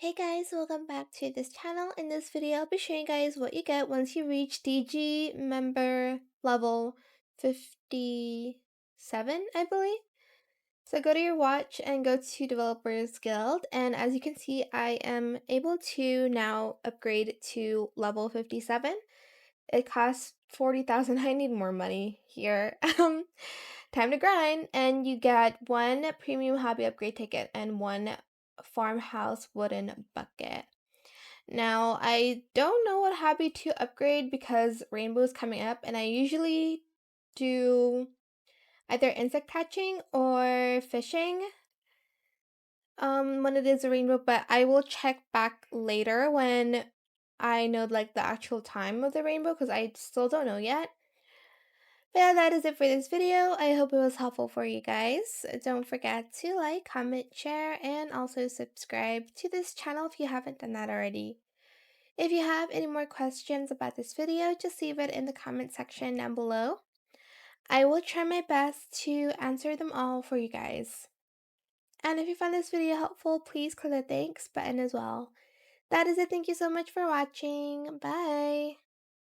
Hey guys, welcome back to this channel. In this video, I'll be showing you guys what you get once you reach DG member level 57, I believe. So go to your watch and go to Developers Guild, and as you can see, I am able to now upgrade to level 57. It costs 40,000. I need more money here. Time to grind, and you get one premium hobby upgrade ticket and one Farmhouse Wooden Bucket. Now, I don't know what hobby to upgrade because rainbow is coming up, and I usually do either insect catching or fishing when it is a rainbow, but I will check back later when I know like the actual time of the rainbow because I still don't know yet. But yeah, that is it for this video. I hope it was helpful for you guys. Don't forget to like, comment, share, and also subscribe to this channel if you haven't done that already. If you have any more questions about this video, just leave it in the comment section down below. I will try my best to answer them all for you guys. And if you found this video helpful, please click the thanks button as well. That is it. Thank you so much for watching. Bye!